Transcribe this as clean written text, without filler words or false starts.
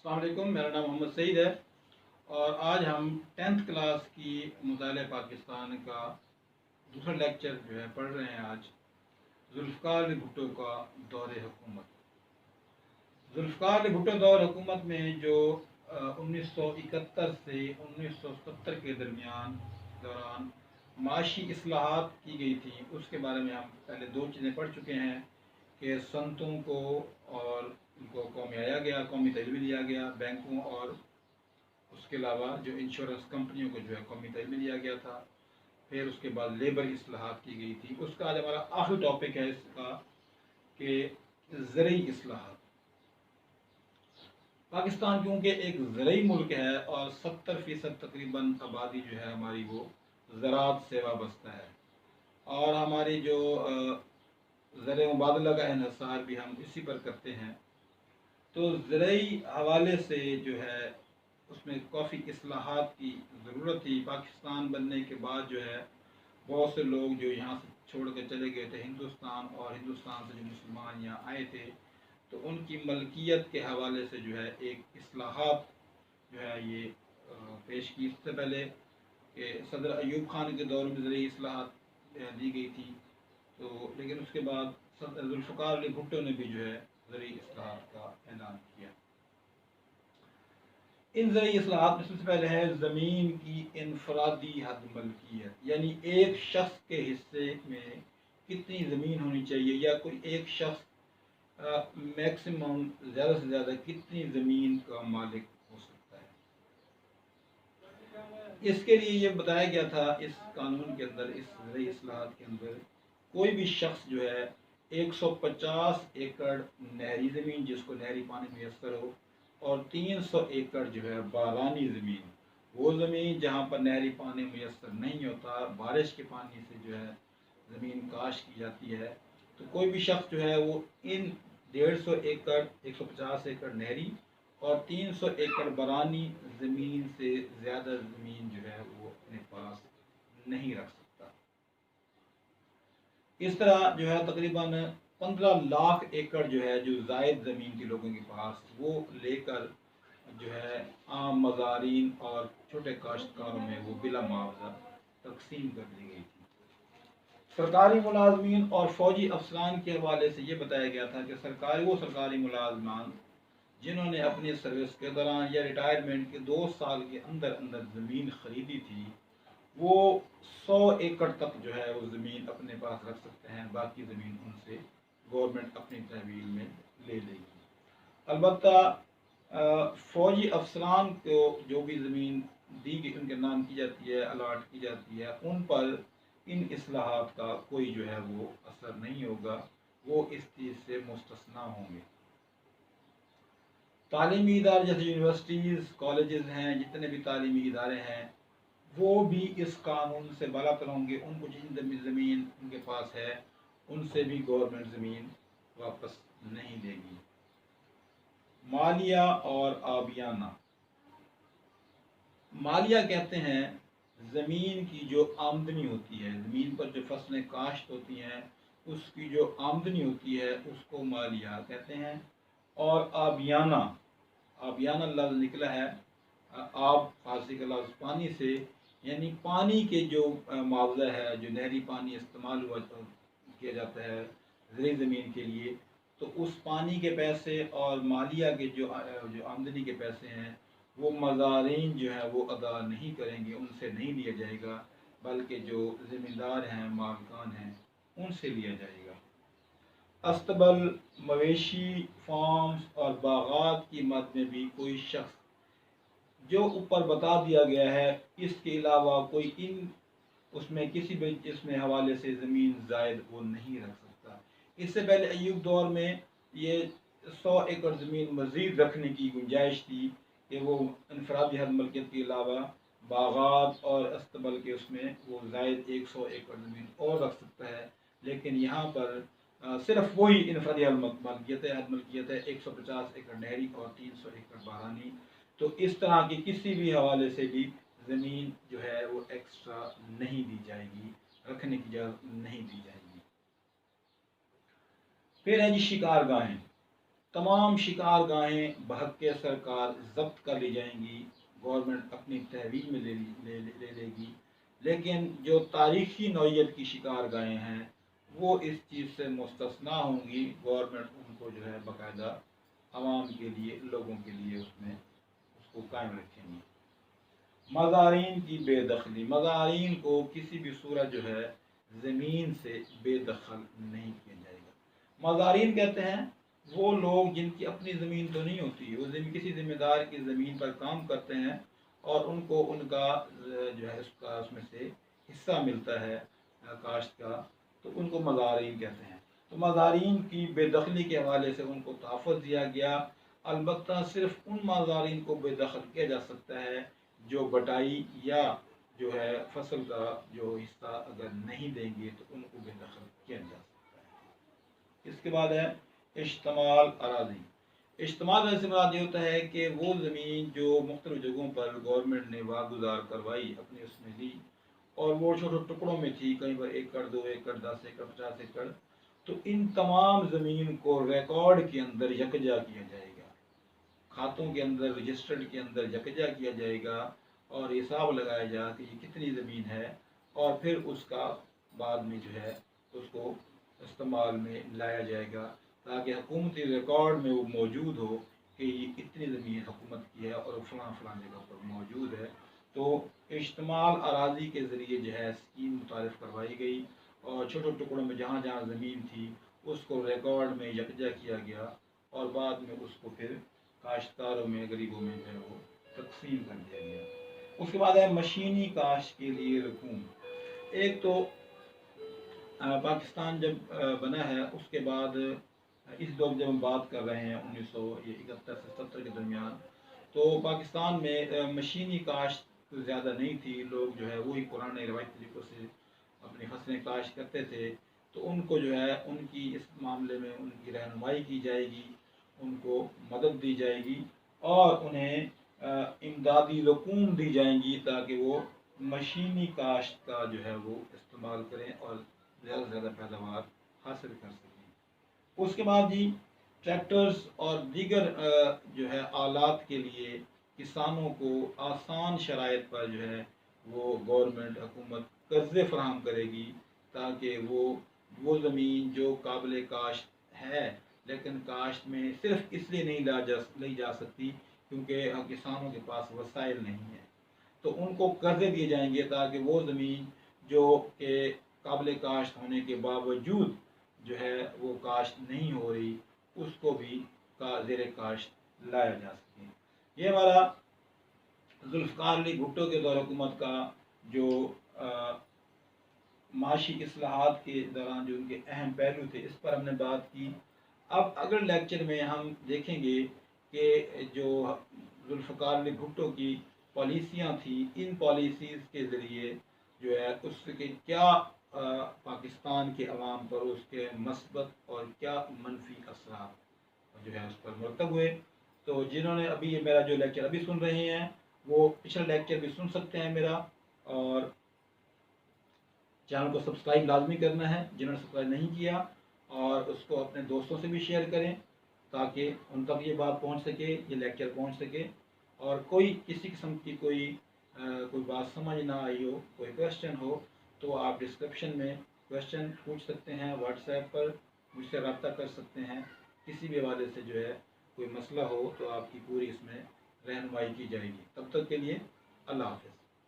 अस्सलाम वालेकुम, मेरा नाम मोहम्मद सईद है और आज हम 10th क्लास की मुताले पाकिस्तान का दूसरा लेक्चर जो है पढ़ रहे हैं। आज जुल्फ़िकार अली भुट्टो का दौर हुकूमत। जुल्फ़िकार अली भुट्टो दौर हुकूमत में जो 1971 से 1970 के दौरान माशी इस्लाहात की गई थी, उसके बारे में हम पहले दो चीज़ें पढ़ चुके हैं कि सनतों को और उनको कौमी आया गया, कौमी तहवील दिया गया, बैंकों और उसके अलावा जो इंश्योरेंस कंपनियों को जो है कौमी तहवील दिया गया था। फिर उसके बाद लेबर इस्लाहात की गई थी। उसका आज हमारा आखिरी टॉपिक है इसका कि ज़रई इस्लाहात। पाकिस्तान क्योंकि एक ज़रई मुल्क है और 70% तकरीबन आबादी जो है हमारी वो ज़राअत से वाबस्ता है और हमारी जो ज़र मुबादला का इन्हिसार भी हम इसी पर करते हैं। तो ज़रई हवाले से जो है उसमें काफ़ी इस्लाहात की ज़रूरत थी। पाकिस्तान बनने के बाद जो है बहुत से लोग जो यहाँ से छोड़ कर चले गए थे हिंदुस्तान, और हिंदुस्तान से जो मुसलमान यहाँ आए थे तो उनकी मलकियत के हवाले से जो है एक इस्लाहात जो है ये पेश की। इससे पहले कि सदर अयूब खान के दौर में ज़रई इस्लाहात दी गई थी, तो लेकिन उसके बाद जुल्फ़िकार अली भुट्टो ने भी जो है ज़रई इस्लाहात का ऐलान किया। इन ज़रई इस्लाहात में सबसे पहले है ज़मीन की इनफरादी हद मलकियत, यानी एक शख्स के हिस्से में कितनी ज़मीन होनी चाहिए या कोई एक शख्स मैक्सिमम ज़्यादा से ज़्यादा कितनी ज़मीन का मालिक हो सकता है। इसके लिए ये बताया गया था इस कानून के अंदर, इस ज़रई इस्लाहात के अंदर, कोई भी शख्स जो है 150 एकड़ नहरी ज़मीन जिसको नहरी पानी मैसर हो और 300 एकड़ जो है बारानी ज़मीन, वो ज़मीन जहाँ पर नहरी पानी मैसर नहीं होता, बारिश के पानी से जो है ज़मीन काश की जाती है, तो कोई भी शख्स जो है वो इन 150 एकड़ 150 एकड़ नहरी और 300 एकड़ बारानी ज़मीन से ज़्यादा ज़मीन जो है वो अपने पास नहीं रख सकता। इस तरह जो है तकरीबन 15 लाख एकड़ जो है जो जायद ज़मीन के लोगों के पास, वो लेकर जो है आम मज़ारीन और छोटे काश्तकारों में वो बिला मुआवजा तकसीम कर दी गई थी। सरकारी मुलाजमीन और फौजी अफसरान के हवाले से ये बताया गया था कि सरकारी मुलाजमान जिन्होंने अपनी सर्विस के दौरान या रिटायरमेंट के 2 साल के अंदर अंदर ज़मीन ख़रीदी थी, वो 100 एकड़ तक जो है वो ज़मीन अपने पास रख सकते हैं। बाकी ज़मीन उनसे गवर्नमेंट अपनी तहवील में ले लेगी। अलबत्ता फ़ौजी अफसरान को जो भी ज़मीन दी गई, उनके नाम की जाती है, अलाट की जाती है, उन पर इन इस्लाहात का कोई जो है वो असर नहीं होगा, वो इस चीज़ से मुस्तस्ना होंगे। तालीमी इदारे जैसे यूनिवर्सिटीज़, कॉलेजेस हैं, जितने भी तालीमी इदारे हैं, वो भी इस कानून से बालातर होंगे। उनको जितनी ज़मीन उनके पास है उनसे भी गवर्नमेंट ज़मीन वापस नहीं देगी। मालिया और आबियाना। मालिया कहते हैं ज़मीन की जो आमदनी होती है, ज़मीन पर जो फसलें काश्त होती हैं उसकी जो आमदनी होती है उसको मालिया कहते हैं। और आबियाना, आबियाना लफ्ज़ निकला है आब फारसी का लफ्ज़ पानी से, यानी पानी के जो मुआवजा है, जो नहरी पानी इस्तेमाल किया जाता है ज़रई ज़मीन के लिए, तो उस पानी के पैसे और मालिया के जो आमदनी के पैसे हैं वो मज़ारीन जो है वो अदा नहीं करेंगे, उनसे नहीं लिया जाएगा, बल्कि जो ज़मींदार हैं, मालिकान हैं, उनसे लिया जाएगा। अस्तबल, मवेशी, फार्म्स और बागात की मद में भी कोई शख्स जो ऊपर बता दिया गया है इसके अलावा कोई इन उसमें किसी भी इसमें हवाले से ज़मीन जायद वो नहीं रख सकता। इससे पहले अयूब दौर में ये 100 एकड़ ज़मीन मज़ीद रखने की गुंजाइश थी कि वो इनफरादी हद मलकियत के अलावा बागात और अस्तबल के उसमें वो जायद 100 एकड़ ज़मीन और रख सकता है, लेकिन यहाँ पर सिर्फ वही इनफरादी हद मलकियत है 150 एकड़ नहरी और 300 एकड़ बारानी। तो इस तरह की किसी भी हवाले से भी ज़मीन जो है वो एक्स्ट्रा नहीं दी जाएगी, रखने की इजाज़त नहीं दी जाएगी। फिर है जी शिकारगाहें। तमाम शिकार गाहें बहक के सरकार जब्त कर ली जाएंगी, गवर्नमेंट अपनी तहवील में ले लेगी। लेकिन जो तारीखी नौइयत की शिकार गाहें हैं वो इस चीज़ से मुस्तस्ना होंगी, गवर्नमेंट उनको जो है बाकायदा आवाम के लिए, लोगों के लिए उसमें उसको कायम रखेंगी। मज़ारीन की बेदखली, मज़ारीन को किसी भी सूरत जो है ज़मीन से बेदखल नहीं किया जाएगा। मज़ारीन कहते हैं वो लोग जिनकी अपनी ज़मीन तो नहीं होती, वो किसी ज़िम्मेदार की ज़मीन पर काम करते हैं और उनको उनका जो है उसका उसमें से हिस्सा मिलता है काश्त का, तो उनको मज़ारीन कहते हैं। तो मज़ारीन की बेदखली के हवाले से उनको तहफ़्फ़ुज़ दिया गया। अलबत्ता सिर्फ उन मज़ारीन को बेदखल किया जा सकता है जो बटाई या जो है फसल का जो हिस्सा अगर नहीं देंगे तो उनको बेदखल किया जा सकता है। इसके बाद है इज्तमाल अराज़ी। इज्तमाल अराज़ी से मुराद ये होता है कि वो ज़मीन जो मुख्तलिफ़ जगहों पर गवर्नमेंट ने वागुजार करवाई, अपने उसमें ली और वो छोटे छोटे टुकड़ों में थी, कहीं पर 1 एकड़ 2 एकड़ 10 एकड़ 50 एकड़, तो इन तमाम ज़मीन को रिकॉर्ड के अंदर यकजा किया जाएगा, खातों के अंदर रजिस्टर्ड के अंदर यकजा किया जाएगा और हिसाब लगाया जाए कि ये कितनी ज़मीन है, और फिर उसका बाद में जो है उसको इस्तेमाल में लाया जाएगा ताकि हुकूमती रिकॉर्ड में वो मौजूद हो कि ये इतनी ज़मीन हुकूमत की है और फ़लाँ फ़लाँ जगह पर मौजूद है। तो इज्तमाल अराज़ी के ज़रिए जो है स्कीम मुतारिफ़ करवाई गई और छोटे छोटे टुकड़ों में जहाँ जहाँ ज़मीन थी उसको रिकॉर्ड में यकजा किया गया और बाद में उसको फिर काश्तकारों में, गरीबों में जो है वो तकसीम कर दिया गया। उसके बाद है मशीनी काश्त के लिए रकूम। एक तो पाकिस्तान जब बना है उसके बाद इस दौर जब हम बात कर रहे हैं 1971 से 70 के दरमियान, तो पाकिस्तान में मशीनी काश्त ज़्यादा नहीं थी। लोग जो है वही पुराने रवायती तरीक़ों से अपनी फसलें काश्त करते थे। तो उनको जो है उनकी इस मामले में उनकी रहनुमाई की जाएगी, उनको मदद दी जाएगी और उन्हें इमदादी रकूम दी जाएंगी ताकि वो मशीनी काश्त का जो है वो इस्तेमाल करें और ज़्यादा से ज़्यादा पैदावार हासिल कर सकें। उसके बाद जी ट्रैक्टर्स और दीगर जो है आलात के लिए किसानों को आसान शराइत पर जो है वो गवर्नमेंट हुकूमत कर्ज़े फराहम करेगी ताकि वो ज़मीन जो काबिल काश्त है लेकिन काश्त में सिर्फ इसलिए नहीं जा सकती क्योंकि किसानों के पास वसाइल नहीं है, तो उनको कर्ज़े दिए जाएंगे ताकि वो ज़मीन जो कि काबिल काश्त होने के बावजूद जो है वो काश्त नहीं हो रही उसको भी ज़ेर काश्त लाया जा सके। ये हमारा जुल्फ़िकार अली भुट्टो के दौर हुकूमत का जो माशी इस्लाहात के दौरान जो उनके अहम पहलू थे इस पर हमने बात की। अब अगले लेक्चर में हम देखेंगे कि जो जुल्फ़िकार अली भुट्टो की पॉलिसियाँ थी, इन पॉलिसीज़ के ज़रिए जो है उसके क्या पाकिस्तान के अवाम पर उसके मस्बत और क्या मनफी असरात जो है उस पर मुरतब हुए। तो जिन्होंने अभी ये मेरा जो लेक्चर अभी सुन रहे हैं वो पिछला लेक्चर भी सुन सकते हैं मेरा, और चैनल को सब्सक्राइब लाजमी करना है जिन्होंने सब्सक्राइब नहीं किया, और उसको अपने दोस्तों से भी शेयर करें ताकि उन तक ये बात पहुंच सके, ये लेक्चर पहुंच सके। और कोई किसी किस्म की कोई बात समझ ना आई हो, कोई क्वेश्चन हो, तो आप डिस्क्रिप्शन में क्वेश्चन पूछ सकते हैं, व्हाट्सएप पर मुझसे रब्ता कर सकते हैं। किसी भी हवाले से जो है कोई मसला हो तो आपकी पूरी इसमें रहनुमाई की जाएगी। तब तक के लिए अल्लाह हाफ़िज़।